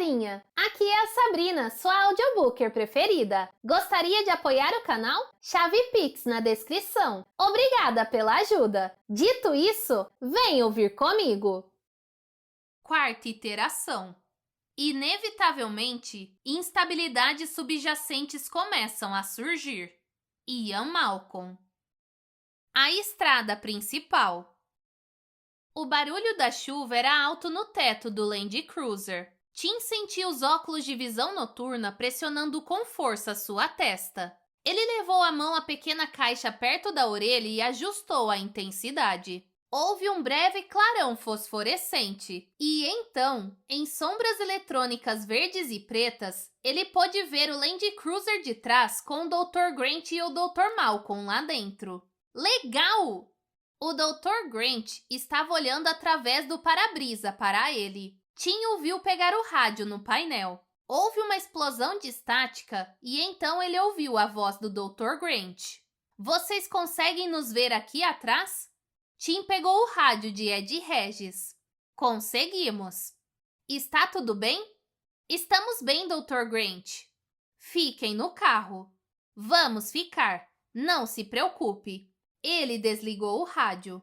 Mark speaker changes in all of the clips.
Speaker 1: galerinha! Aqui é a Sabrina, sua audiobooker preferida. Gostaria de apoiar o canal? Chave Pix na descrição. Obrigada pela ajuda! Dito isso, vem ouvir comigo!
Speaker 2: Quarta iteração. Inevitavelmente, instabilidades subjacentes começam a surgir. Ian Malcolm. A estrada principal. O barulho da chuva era alto no teto do Land Cruiser. Tim sentia os óculos de visão noturna pressionando com força sua testa. Ele levou a mão à pequena caixa perto da orelha e ajustou a intensidade. Houve um breve clarão fosforescente e, então, em sombras eletrônicas verdes e pretas, ele pôde ver o Land Cruiser de trás com o Dr. Grant e o Dr. Malcolm lá dentro. Legal! O Dr. Grant estava olhando através do para-brisa para ele. Tim o viu pegar o rádio no painel. Houve uma explosão de estática e então ele ouviu a voz do Dr. Grant. Vocês conseguem nos ver aqui atrás? Tim pegou o rádio de Ed Regis. Conseguimos. Está tudo bem? Estamos bem, Dr. Grant. Fiquem no carro. Vamos ficar. Não se preocupe. Ele desligou o rádio.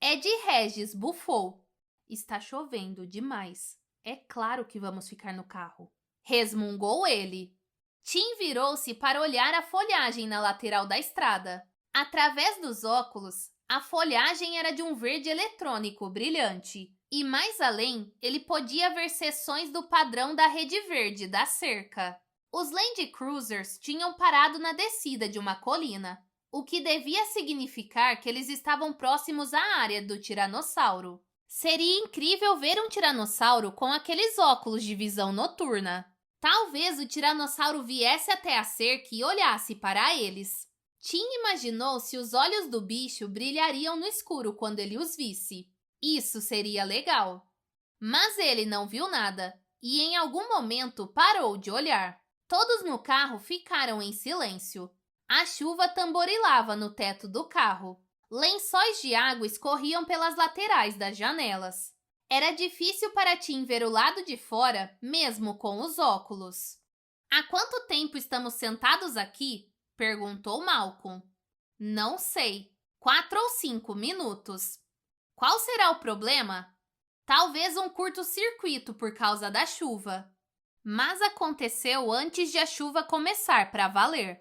Speaker 2: Ed Regis bufou. Está chovendo demais. É claro que vamos ficar no carro. Resmungou ele. Tim virou-se para olhar a folhagem na lateral da estrada. Através dos óculos, a folhagem era de um verde eletrônico brilhante. E mais além, ele podia ver seções do padrão da rede verde da cerca. Os Land Cruisers tinham parado na descida de uma colina, o que devia significar que eles estavam próximos à área do tiranossauro. Seria incrível ver um tiranossauro com aqueles óculos de visão noturna. Talvez o tiranossauro viesse até a cerca e olhasse para eles. Tim imaginou se os olhos do bicho brilhariam no escuro quando ele os visse. Isso seria legal. Mas ele não viu nada e em algum momento parou de olhar. Todos no carro ficaram em silêncio. A chuva tamborilava no teto do carro. Lençóis de água escorriam pelas laterais das janelas. Era difícil para Tim ver o lado de fora, mesmo com os óculos. Há quanto tempo estamos sentados aqui? Perguntou Malcolm. Não sei. 4 ou 5 minutos. Qual será o problema? Talvez um curto-circuito por causa da chuva. Mas aconteceu antes de a chuva começar para valer.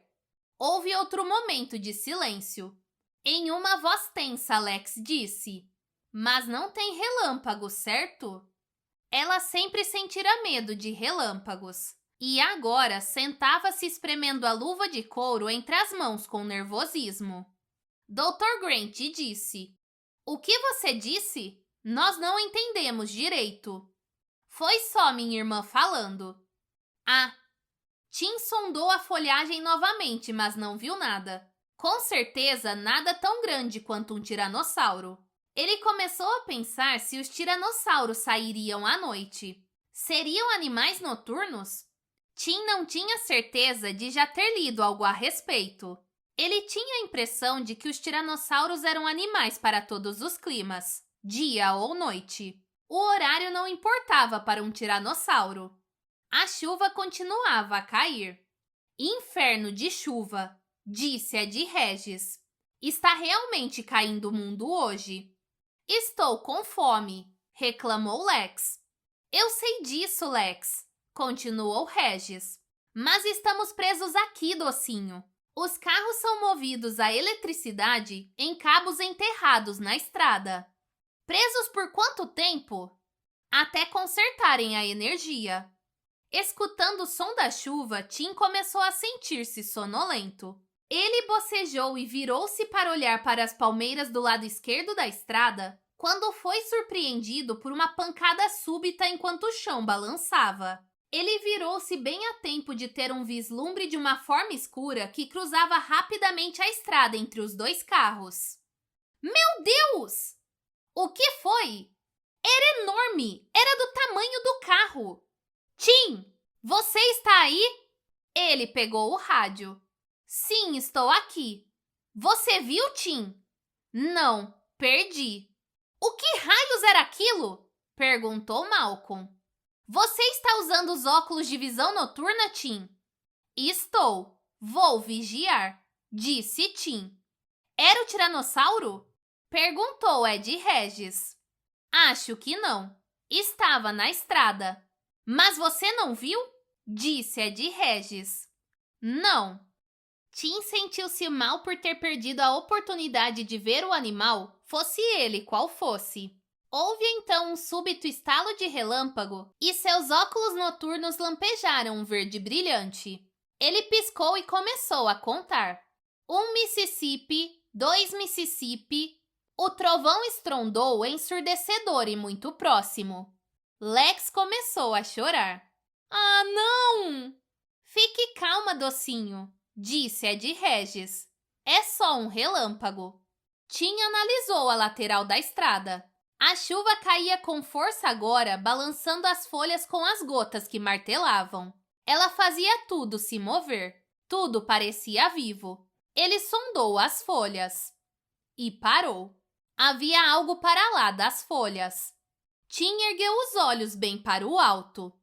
Speaker 2: Houve outro momento de silêncio. Em uma voz tensa, Alex disse: "Mas não tem relâmpagos, certo?" Ela sempre sentira medo de relâmpagos. E agora sentava-se espremendo a luva de couro entre as mãos com nervosismo. Dr. Grant disse: "O que você disse? Nós não entendemos direito." Foi só minha irmã falando. Ah, Tim sondou a folhagem novamente, mas não viu nada. Com certeza, nada tão grande quanto um tiranossauro. Ele começou a pensar se os tiranossauros sairiam à noite. Seriam animais noturnos? Tim não tinha certeza de já ter lido algo a respeito. Ele tinha a impressão de que os tiranossauros eram animais para todos os climas, dia ou noite. O horário não importava para um tiranossauro. A chuva continuava a cair. Inferno de chuva, disse Ed Regis. Está realmente caindo o mundo hoje. Estou com fome, reclamou Lex. Eu sei disso, Lex, continuou Regis. Mas estamos presos aqui, docinho. Os carros são movidos à eletricidade em cabos enterrados na estrada. Presos por quanto tempo? Até consertarem a energia. Escutando o som da chuva, Tim começou a sentir-se sonolento. Ele bocejou e virou-se para olhar para as palmeiras do lado esquerdo da estrada, quando foi surpreendido por uma pancada súbita enquanto o chão balançava. Ele virou-se bem a tempo de ter um vislumbre de uma forma escura que cruzava rapidamente a estrada entre os dois carros. Meu Deus! O que foi? Era enorme! Era do tamanho do carro! Tim, você está aí? Ele pegou o rádio. Sim, estou aqui. Você viu, Tim? Não, perdi. O que raios era aquilo? Perguntou Malcolm. Você está usando os óculos de visão noturna, Tim? Estou. Vou vigiar, disse Tim. Era o tiranossauro? Perguntou Ed Regis. Acho que não. Estava na estrada. Mas você não viu? Disse Ed Regis. Não. Tim sentiu-se mal por ter perdido a oportunidade de ver o animal, fosse ele qual fosse. Houve então um súbito estalo de relâmpago e seus óculos noturnos lampejaram um verde brilhante. Ele piscou e começou a contar. 1 Mississippi, 2 Mississippi. O trovão estrondou ensurdecedor e muito próximo. Lex começou a chorar. Ah, não! Fique calma, docinho, disse Ed Regis. É só um relâmpago. Tim analisou a lateral da estrada. A chuva caía com força agora, balançando as folhas com as gotas que martelavam. Ela fazia tudo se mover. Tudo parecia vivo. Ele sondou as folhas. E parou. Havia algo para lá das folhas. Tim ergueu os olhos bem para o alto.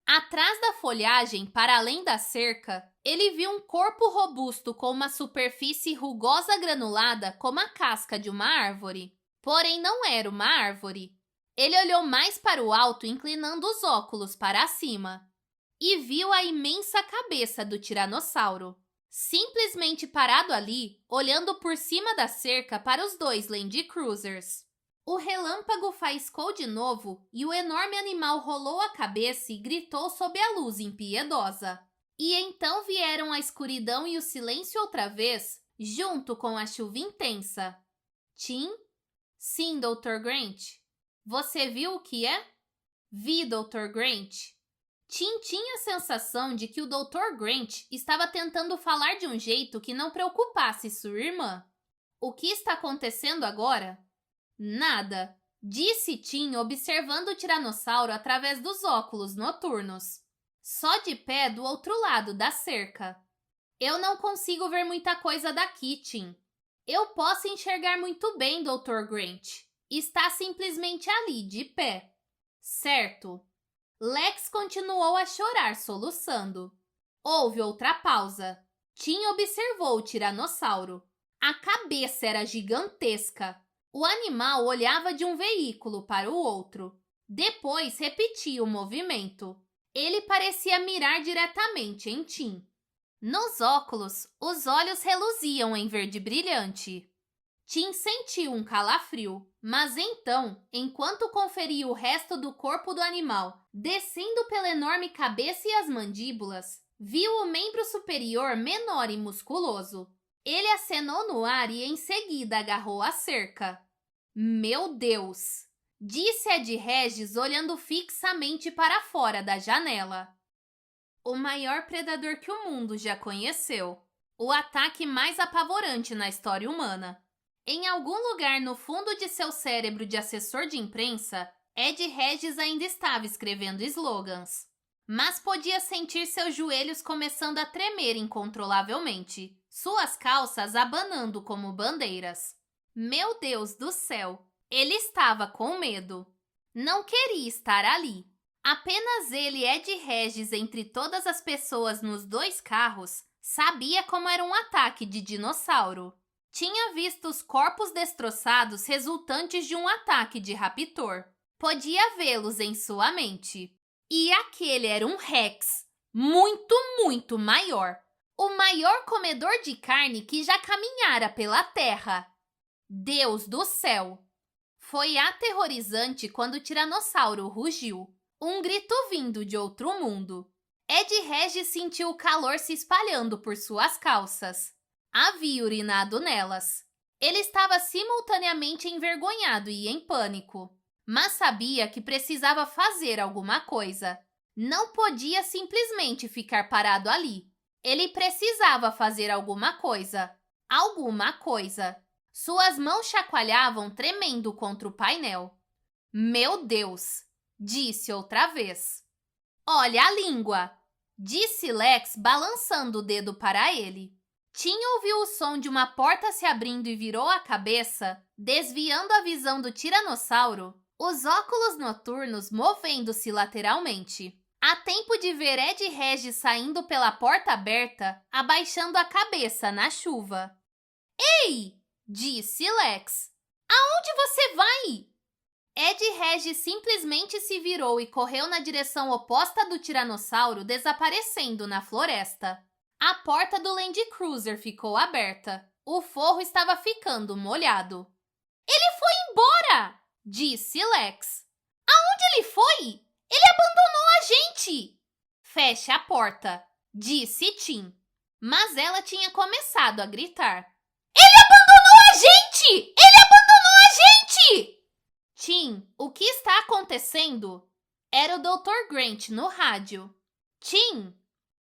Speaker 2: Atrás da folhagem, para além da cerca, ele viu um corpo robusto com uma superfície rugosa granulada como a casca de uma árvore. Porém, não era uma árvore. Ele olhou mais para o alto, inclinando os óculos para cima. E viu a imensa cabeça do tiranossauro. Simplesmente parado ali, olhando por cima da cerca para os dois Land Cruisers. O relâmpago faiscou de novo e o enorme animal rolou a cabeça e gritou sob a luz impiedosa. E então vieram a escuridão e o silêncio outra vez, junto com a chuva intensa. Tim? Sim, Dr. Grant. Você viu o que é? Vi, Dr. Grant. Tim tinha a sensação de que o Dr. Grant estava tentando falar de um jeito que não preocupasse sua irmã. O que está acontecendo agora? Nada, disse Tim observando o tiranossauro através dos óculos noturnos. Só de pé do outro lado da cerca. Eu não consigo ver muita coisa daqui, Tim. Eu posso enxergar muito bem, Dr. Grant. Está simplesmente ali, de pé. Certo. Lex continuou a chorar, soluçando. Houve outra pausa. Tim observou o tiranossauro. A cabeça era gigantesca. O animal olhava de um veículo para o outro. Depois repetia o movimento. Ele parecia mirar diretamente em Tim. Nos óculos, os olhos reluziam em verde brilhante. Tim sentiu um calafrio, mas então, enquanto conferia o resto do corpo do animal, descendo pela enorme cabeça e as mandíbulas, viu o membro superior menor e musculoso. Ele acenou no ar e em seguida agarrou a cerca. Meu Deus! Disse Ed Regis olhando fixamente para fora da janela. O maior predador que o mundo já conheceu. O ataque mais apavorante na história humana. Em algum lugar no fundo de seu cérebro de assessor de imprensa, Ed Regis ainda estava escrevendo slogans. Mas podia sentir seus joelhos começando a tremer incontrolavelmente, suas calças abanando como bandeiras. Meu Deus do céu! Ele estava com medo. Não queria estar ali. Apenas ele, Ed Regis, entre todas as pessoas nos dois carros, sabia como era um ataque de dinossauro. Tinha visto os corpos destroçados resultantes de um ataque de raptor. Podia vê-los em sua mente. E aquele era um Rex, muito, muito maior. O maior comedor de carne que já caminhara pela terra. Deus do céu! Foi aterrorizante quando o tiranossauro rugiu. Um grito vindo de outro mundo. Ed Regis sentiu o calor se espalhando por suas calças. Havia urinado nelas. Ele estava simultaneamente envergonhado e em pânico. Mas sabia que precisava fazer alguma coisa. Não podia simplesmente ficar parado ali. Ele precisava fazer alguma coisa. Alguma coisa. Suas mãos chacoalhavam tremendo contra o painel. Meu Deus! Disse outra vez. Olha a língua! Disse Lex, balançando o dedo para ele. Tim ouviu o som de uma porta se abrindo e virou a cabeça, desviando a visão do tiranossauro, Os óculos noturnos movendo-se lateralmente. Há tempo de ver Ed Regis saindo pela porta aberta, abaixando a cabeça na chuva. Ei! Disse Lex. Aonde você vai? Ed Regis simplesmente se virou e correu na direção oposta do tiranossauro, desaparecendo na floresta. A porta do Land Cruiser ficou aberta. O forro estava ficando molhado. Ele foi embora! Disse Lex. Aonde ele foi? Ele abandonou a gente! Feche a porta, disse Tim. Mas ela tinha começado a gritar. Ele abandonou a gente! Ele abandonou a gente! Tim, o que está acontecendo? Era o Dr. Grant no rádio. Tim!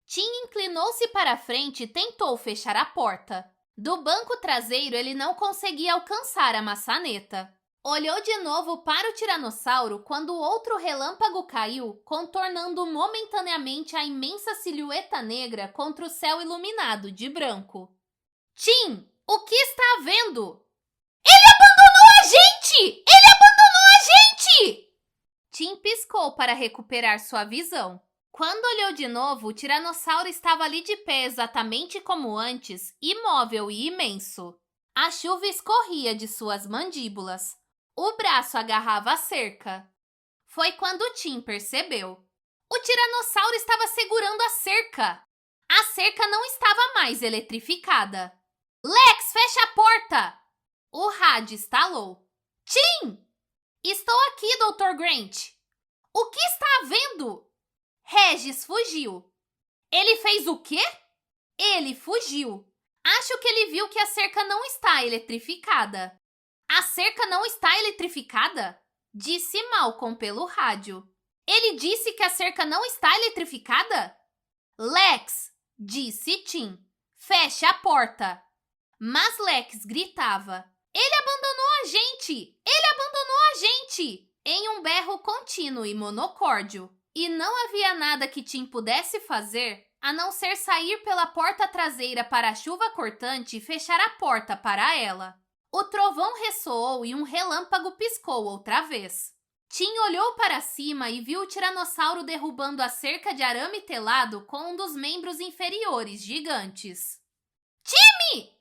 Speaker 2: Tim inclinou-se para a frente e tentou fechar a porta. Do banco traseiro ele não conseguia alcançar a maçaneta. Olhou de novo para o tiranossauro quando outro relâmpago caiu, contornando momentaneamente a imensa silhueta negra contra o céu iluminado de branco. Tim, o que está havendo? Ele abandonou a gente! Ele abandonou a gente! Tim piscou para recuperar sua visão. Quando olhou de novo, o tiranossauro estava ali de pé exatamente como antes, imóvel e imenso. A chuva escorria de suas mandíbulas. O braço agarrava a cerca. Foi quando Tim percebeu. O tiranossauro estava segurando a cerca. A cerca não estava mais eletrificada. Lex, fecha a porta! O rádio estalou. Tim! Estou aqui, Dr. Grant. O que está havendo? Regis fugiu. Ele fez o quê? Ele fugiu. Acho que ele viu que a cerca não está eletrificada. A cerca não está eletrificada? Disse Malcolm pelo rádio. Ele disse que a cerca não está eletrificada? Lex, disse Tim. Feche a porta. Mas Lex gritava. Ele abandonou a gente! Ele abandonou a gente! Em um berro contínuo e monocórdio. E não havia nada que Tim pudesse fazer a não ser sair pela porta traseira para a chuva cortante e fechar a porta para ela. O trovão ressoou e um relâmpago piscou outra vez. Tim olhou para cima e viu o tiranossauro derrubando a cerca de arame telado com um dos membros inferiores gigantes. Timmy!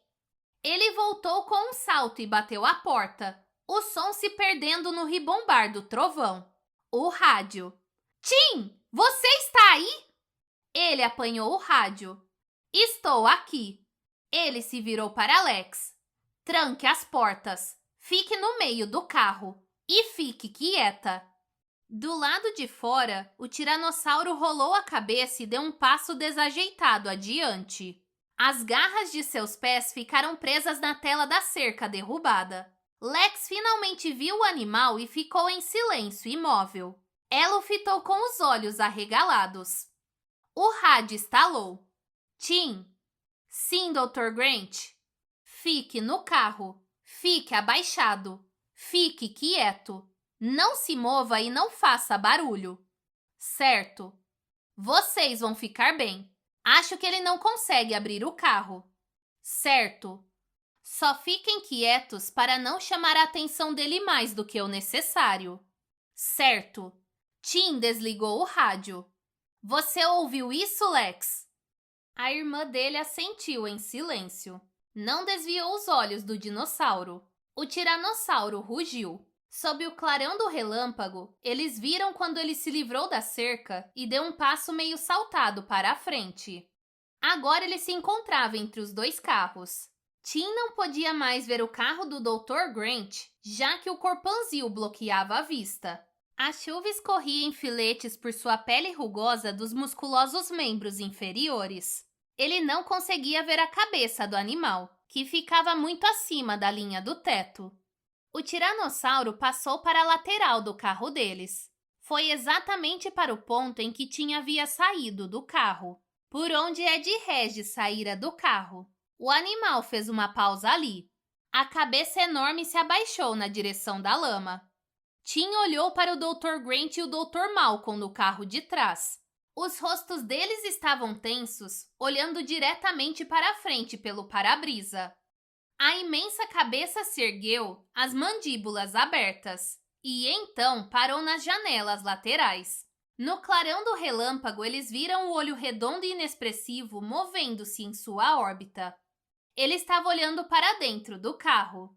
Speaker 2: Ele voltou com um salto e bateu a porta, o som se perdendo no ribombar do trovão. O rádio. Tim, você está aí? Ele apanhou o rádio. Estou aqui. Ele se virou para Lex. Tranque as portas. Fique no meio do carro. E fique quieta. Do lado de fora, o tiranossauro rolou a cabeça e deu um passo desajeitado adiante. As garras de seus pés ficaram presas na tela da cerca derrubada. Lex finalmente viu o animal e ficou em silêncio imóvel. Ela o fitou com os olhos arregalados. O rádio estalou. Tim. Sim, Dr. Grant. Fique no carro. Fique abaixado. Fique quieto. Não se mova e não faça barulho. Certo. Vocês vão ficar bem. Acho que ele não consegue abrir o carro. Certo. Só fiquem quietos para não chamar a atenção dele mais do que o necessário. Certo. Tim desligou o rádio. Você ouviu isso, Lex? A irmã dele assentiu em silêncio. Não desviou os olhos do dinossauro. O tiranossauro rugiu. Sob o clarão do relâmpago, eles viram quando ele se livrou da cerca e deu um passo meio saltado para a frente. Agora ele se encontrava entre os dois carros. Tim não podia mais ver o carro do Dr. Grant, já que o corpanzil bloqueava a vista. A chuva escorria em filetes por sua pele rugosa dos musculosos membros inferiores. Ele não conseguia ver a cabeça do animal, que ficava muito acima da linha do teto. O tiranossauro passou para a lateral do carro deles. Foi exatamente para o ponto em que Tim havia saído do carro, por onde Ed Regis saíra do carro. O animal fez uma pausa ali. A cabeça enorme se abaixou na direção da lama. Tim olhou para o Dr. Grant e o Dr. Malcolm no carro de trás. Os rostos deles estavam tensos, olhando diretamente para a frente pelo para-brisa. A imensa cabeça se ergueu, as mandíbulas abertas. e então parou nas janelas laterais. No clarão do relâmpago, eles viram o olho redondo e inexpressivo movendo-se em sua órbita. Ele estava olhando para dentro do carro.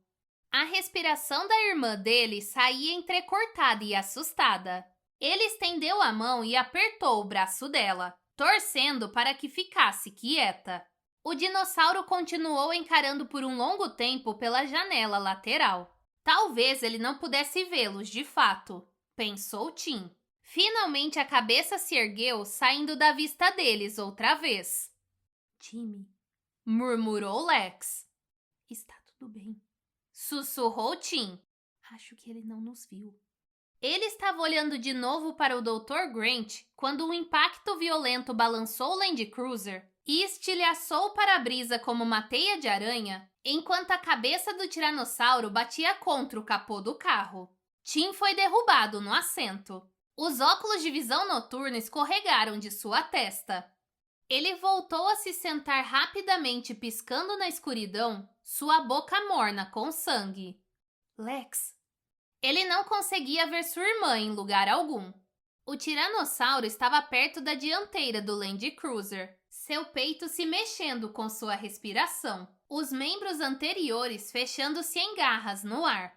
Speaker 2: A respiração da irmã dele saía entrecortada e assustada. Ele estendeu a mão e apertou o braço dela, torcendo para que ficasse quieta. O dinossauro continuou encarando por um longo tempo pela janela lateral. Talvez ele não pudesse vê-los de fato, pensou Tim. Finalmente a cabeça se ergueu, saindo da vista deles outra vez.
Speaker 1: Jimmy,
Speaker 2: murmurou Lex.
Speaker 1: Está tudo bem.
Speaker 2: Sussurrou Tim.
Speaker 1: Acho que ele não nos viu.
Speaker 2: Ele estava olhando de novo para o Dr. Grant quando um impacto violento balançou o Land Cruiser e estilhaçou o para-brisa como uma teia de aranha, enquanto a cabeça do tiranossauro batia contra o capô do carro. Tim foi derrubado no assento. Os óculos de visão noturna escorregaram de sua testa. Ele voltou a se sentar rapidamente, piscando na escuridão, sua boca morna com sangue.
Speaker 1: Lex!
Speaker 2: Ele não conseguia ver sua irmã em lugar algum. O tiranossauro estava perto da dianteira do Land Cruiser, seu peito se mexendo com sua respiração, os membros anteriores fechando-se em garras no ar.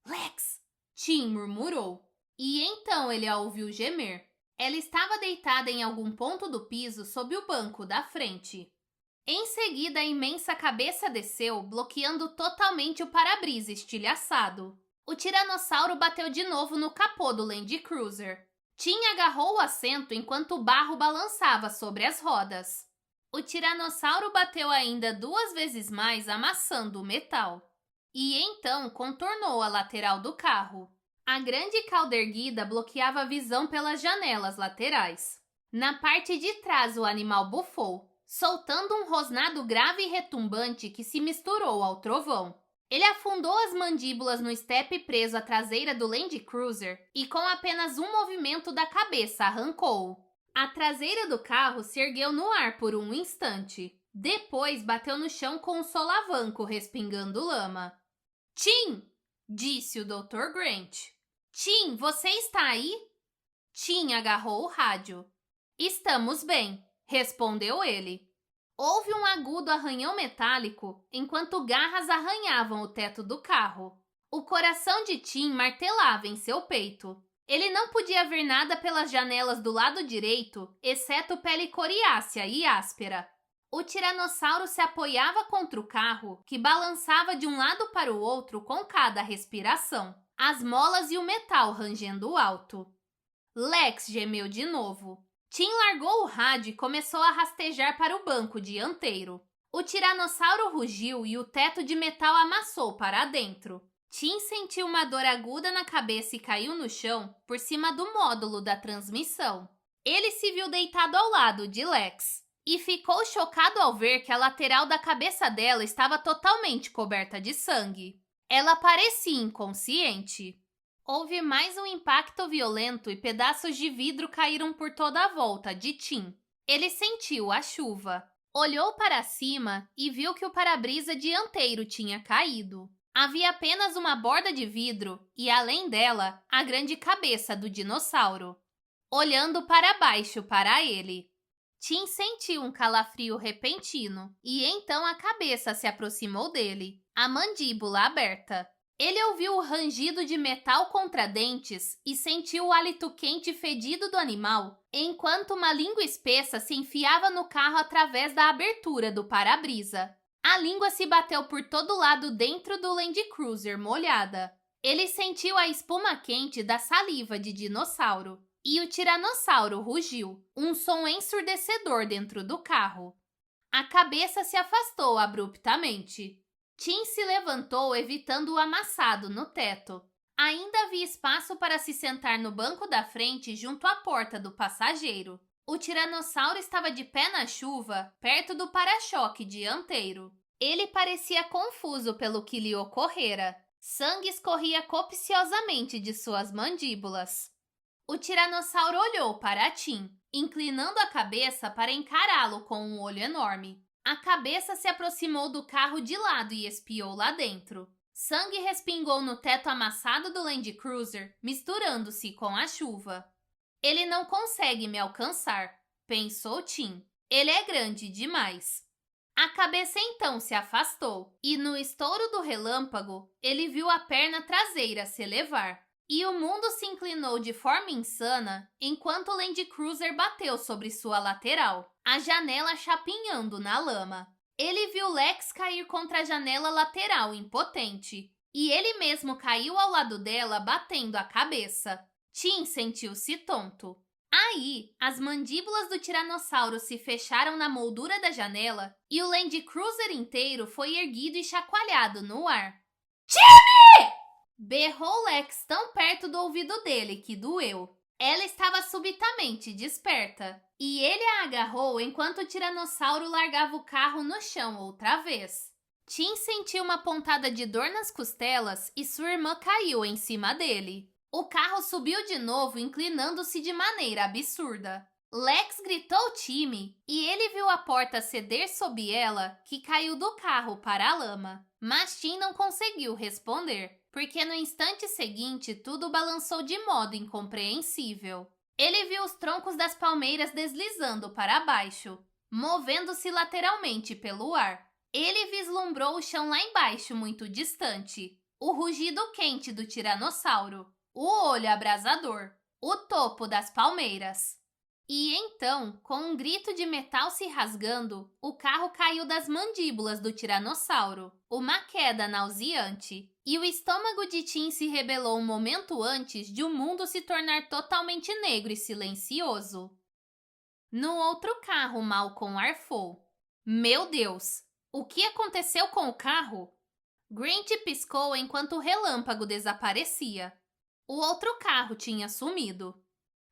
Speaker 1: Lex!
Speaker 2: Tim murmurou. E então ele a ouviu gemer. Ela estava deitada em algum ponto do piso sob o banco da frente. Em seguida, a imensa cabeça desceu, bloqueando totalmente o para-brisa estilhaçado. O tiranossauro bateu de novo no capô do Land Cruiser. Tim agarrou o assento enquanto o barro balançava sobre as rodas. O tiranossauro bateu ainda 2 vezes mais, amassando o metal. E então contornou a lateral do carro. A grande cauda erguida bloqueava a visão pelas janelas laterais. Na parte de trás, o animal bufou, soltando um rosnado grave e retumbante que se misturou ao trovão. Ele afundou as mandíbulas no estepe preso à traseira do Land Cruiser e com apenas um movimento da cabeça arrancou-o. A traseira do carro se ergueu no ar por um instante. Depois bateu no chão com um solavanco respingando lama. Tim! Disse o Dr. Grant. Tim, você está aí? Tim agarrou o rádio. Estamos bem, respondeu ele. Houve um agudo arranhão metálico enquanto garras arranhavam o teto do carro. O coração de Tim martelava em seu peito. Ele não podia ver nada pelas janelas do lado direito, exceto pele coriácea e áspera. O tiranossauro se apoiava contra o carro, que balançava de um lado para o outro com cada respiração, as molas e o metal rangendo alto. Lex gemeu de novo. Tim largou o rádio e começou a rastejar para o banco dianteiro. O tiranossauro rugiu e o teto de metal amassou para dentro. Tim sentiu uma dor aguda na cabeça e caiu no chão, por cima do módulo da transmissão. Ele se viu deitado ao lado de Lex e ficou chocado ao ver que a lateral da cabeça dela estava totalmente coberta de sangue. Ela parecia inconsciente. Houve mais um impacto violento e pedaços de vidro caíram por toda a volta de Tim. Ele sentiu a chuva. Olhou para cima e viu que o para-brisa dianteiro tinha caído. Havia apenas uma borda de vidro e, além dela, a grande cabeça do dinossauro, olhando para baixo para ele. Tim sentiu um calafrio repentino e então a cabeça se aproximou dele, a mandíbula aberta. Ele ouviu o rangido de metal contra dentes e sentiu o hálito quente e fedido do animal, enquanto uma língua espessa se enfiava no carro através da abertura do para-brisa. A língua se bateu por todo lado dentro do Land Cruiser molhada. Ele sentiu a espuma quente da saliva de dinossauro. E o tiranossauro rugiu, um som ensurdecedor dentro do carro. A cabeça se afastou abruptamente. Tim se levantou, evitando o amassado no teto. Ainda havia espaço para se sentar no banco da frente junto à porta do passageiro. O tiranossauro estava de pé na chuva, perto do para-choque dianteiro. Ele parecia confuso pelo que lhe ocorrera. Sangue escorria copiosamente de suas mandíbulas. O tiranossauro olhou para Tim, inclinando a cabeça para encará-lo com um olho enorme. A cabeça se aproximou do carro de lado e espiou lá dentro. Sangue respingou no teto amassado do Land Cruiser, misturando-se com a chuva. Ele não consegue me alcançar, pensou Tim. Ele é grande demais. A cabeça então se afastou, e no estouro do relâmpago, ele viu a perna traseira se elevar. E o mundo se inclinou de forma insana enquanto o Land Cruiser bateu sobre sua lateral, a janela chapinhando na lama. Ele viu Lex cair contra a janela lateral impotente, e ele mesmo caiu ao lado dela batendo a cabeça. Tim sentiu-se tonto. Aí, as mandíbulas do tiranossauro se fecharam na moldura da janela e o Land Cruiser inteiro foi erguido e chacoalhado no ar. Timmy! Berrou Lex tão perto do ouvido dele que doeu. Ela estava subitamente desperta, e ele a agarrou enquanto o tiranossauro largava o carro no chão outra vez. Tim sentiu uma pontada de dor nas costelas e sua irmã caiu em cima dele. O carro subiu de novo, inclinando-se de maneira absurda. Lex gritou Timmy e ele viu a porta ceder sob ela, que caiu do carro para a lama. Mas Tim não conseguiu responder, porque no instante seguinte tudo balançou de modo incompreensível. Ele viu os troncos das palmeiras deslizando para baixo, movendo-se lateralmente pelo ar. Ele vislumbrou o chão lá embaixo, muito distante, o rugido quente do tiranossauro, o olho abrasador, o topo das palmeiras. E então, com um grito de metal se rasgando, o carro caiu das mandíbulas do tiranossauro, uma queda nauseante, e o estômago de Tim se rebelou um momento antes de o mundo se tornar totalmente negro e silencioso. No outro carro, Malcolm arfou. Meu Deus! O que aconteceu com o carro? Grant piscou enquanto o relâmpago desaparecia. O outro carro tinha sumido.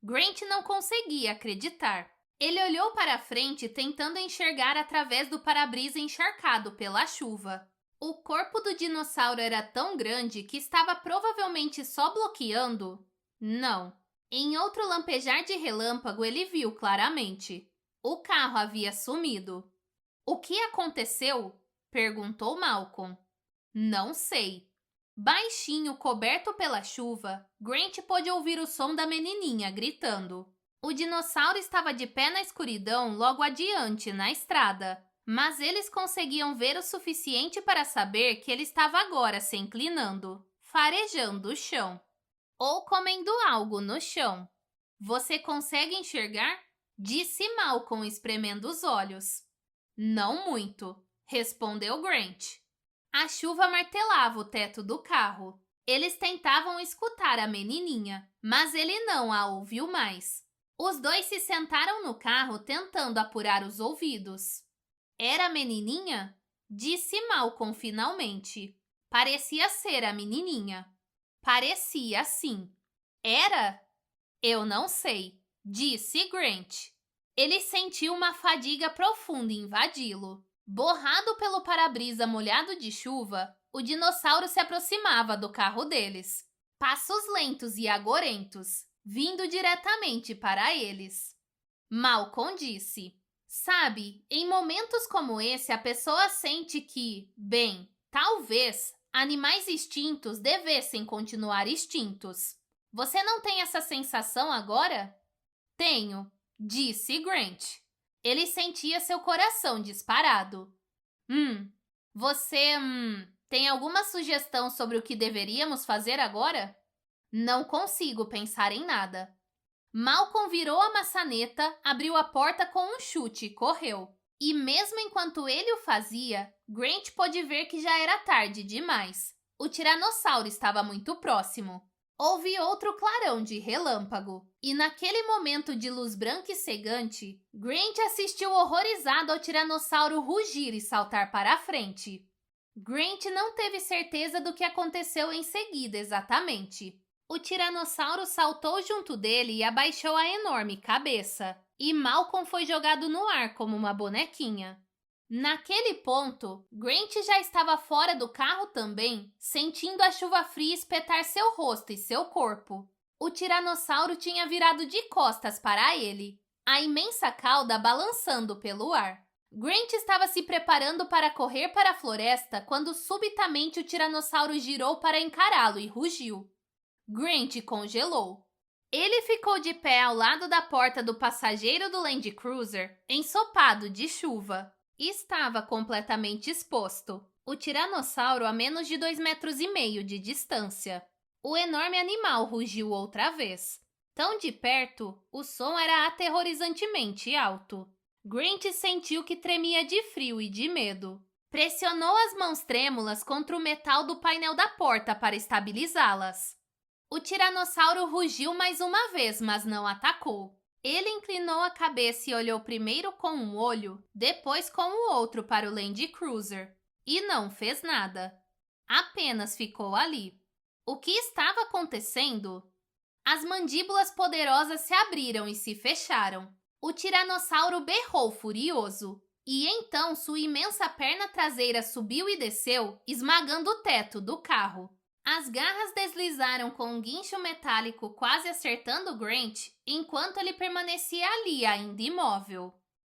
Speaker 2: Grant não conseguia acreditar. Ele olhou para a frente tentando enxergar através do para-brisa encharcado pela chuva. O corpo do dinossauro era tão grande que estava provavelmente só bloqueando. Não. Em outro lampejar de relâmpago ele viu claramente. O carro havia sumido. O que aconteceu? Perguntou Malcolm. Não sei. Baixinho, coberto pela chuva, Grant pôde ouvir o som da menininha gritando. O dinossauro estava de pé na escuridão logo adiante, na estrada, mas eles conseguiam ver o suficiente para saber que ele estava agora se inclinando, farejando o chão, ou comendo algo no chão. Você consegue enxergar? Disse Malcolm, espremendo os olhos. Não muito, respondeu Grant. A chuva martelava o teto do carro. Eles tentavam escutar a menininha, mas ele não a ouviu mais. Os dois se sentaram no carro tentando apurar os ouvidos. Era a menininha? Disse Malcolm finalmente. Parecia ser a menininha. Parecia sim. Era? Eu não sei, disse Grant. Ele sentiu uma fadiga profunda invadi-lo. Borrado pelo para-brisa molhado de chuva, o dinossauro se aproximava do carro deles. Passos lentos e agorentos, vindo diretamente para eles. Malcolm disse: Sabe, em momentos como esse a pessoa sente que, bem, talvez animais extintos devessem continuar extintos. Você não tem essa sensação agora? Tenho, disse Grant. Ele sentia seu coração disparado. Você, tem alguma sugestão sobre o que deveríamos fazer agora? Não consigo pensar em nada. Malcolm virou a maçaneta, abriu a porta com um chute e correu. E mesmo enquanto ele o fazia, Grant pôde ver que já era tarde demais. O tiranossauro estava muito próximo. Houve outro clarão de relâmpago, e naquele momento de luz branca e cegante, Grant assistiu horrorizado ao tiranossauro rugir e saltar para a frente. Grant não teve certeza do que aconteceu em seguida exatamente. O tiranossauro saltou junto dele e abaixou a enorme cabeça, e Malcolm foi jogado no ar como uma bonequinha. Naquele ponto, Grant já estava fora do carro também, sentindo a chuva fria espetar seu rosto e seu corpo. O tiranossauro tinha virado de costas para ele, a imensa cauda balançando pelo ar. Grant estava se preparando para correr para a floresta quando subitamente o tiranossauro girou para encará-lo e rugiu. Grant congelou. Ele ficou de pé ao lado da porta do passageiro do Land Cruiser, ensopado de chuva. Estava completamente exposto. O tiranossauro a menos de 2,5 metros de distância. O enorme animal rugiu outra vez. Tão de perto, o som era aterrorizantemente alto. Grant sentiu que tremia de frio e de medo. Pressionou as mãos trêmulas contra o metal do painel da porta para estabilizá-las. O tiranossauro rugiu mais uma vez, mas não atacou. Ele inclinou a cabeça e olhou primeiro com um olho, depois com o outro para o Land Cruiser. E não fez nada. Apenas ficou ali. O que estava acontecendo? As mandíbulas poderosas se abriram e se fecharam. O tiranossauro berrou furioso. E então sua imensa perna traseira subiu e desceu, esmagando o teto do carro. As garras deslizaram com um guincho metálico quase acertando Grant, enquanto ele permanecia ali ainda imóvel.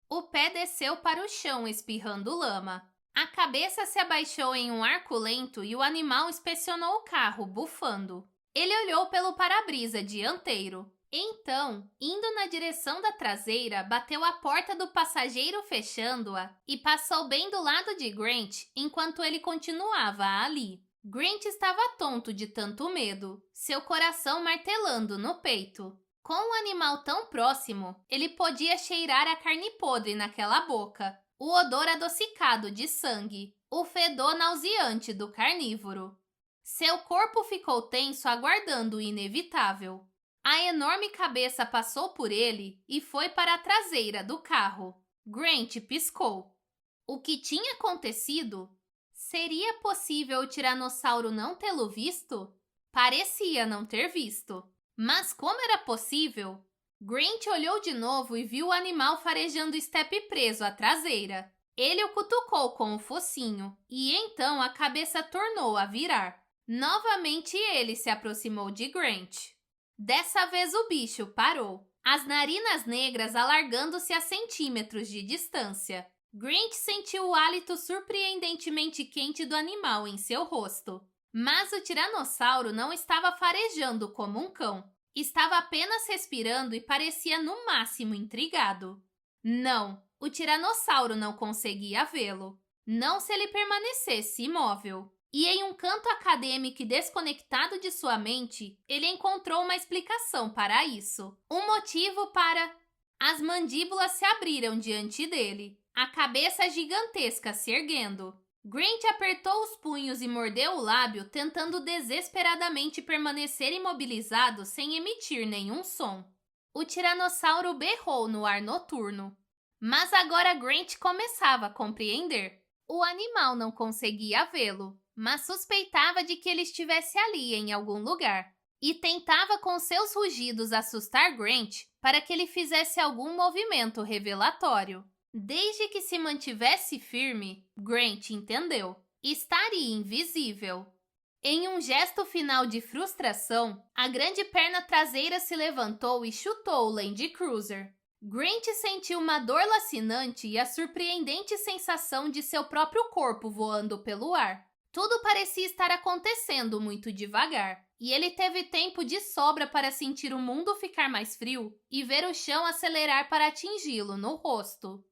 Speaker 2: O pé desceu para o chão espirrando lama. A cabeça se abaixou em um arco lento e o animal inspecionou o carro, bufando. Ele olhou pelo para-brisa dianteiro. Então, indo na direção da traseira, bateu a porta do passageiro fechando-a e passou bem do lado de Grant enquanto ele continuava ali. Grant estava tonto de tanto medo, seu coração martelando no peito. Com o animal tão próximo, ele podia cheirar a carne podre naquela boca, o odor adocicado de sangue, o fedor nauseante do carnívoro. Seu corpo ficou tenso aguardando o inevitável. A enorme cabeça passou por ele e foi para a traseira do carro. Grant piscou. O que tinha acontecido? Seria possível o tiranossauro não tê-lo visto? Parecia não ter visto. Mas como era possível? Grant olhou de novo e viu o animal farejando o estepe preso à traseira. Ele o cutucou com o focinho e então a cabeça tornou a virar. Novamente ele se aproximou de Grant. Dessa vez o bicho parou, as narinas negras alargando-se a centímetros de distância. Grant sentiu o hálito surpreendentemente quente do animal em seu rosto. Mas o tiranossauro não estava farejando como um cão. Estava apenas respirando e parecia no máximo intrigado. Não, o tiranossauro não conseguia vê-lo. Não se ele permanecesse imóvel. E em um canto acadêmico e desconectado de sua mente, ele encontrou uma explicação para isso. Um motivo para... As mandíbulas se abriram diante dele, a cabeça gigantesca se erguendo. Grant apertou os punhos e mordeu o lábio, tentando desesperadamente permanecer imobilizado sem emitir nenhum som. O tiranossauro berrou no ar noturno. Mas agora Grant começava a compreender. O animal não conseguia vê-lo, mas suspeitava de que ele estivesse ali em algum lugar. E tentava com seus rugidos assustar Grant para que ele fizesse algum movimento revelatório. Desde que se mantivesse firme, Grant entendeu. Estaria invisível. Em um gesto final de frustração, a grande perna traseira se levantou e chutou o Land Cruiser. Grant sentiu uma dor lacinante e a surpreendente sensação de seu próprio corpo voando pelo ar. Tudo parecia estar acontecendo muito devagar, e ele teve tempo de sobra para sentir o mundo ficar mais frio e ver o chão acelerar para atingi-lo no rosto.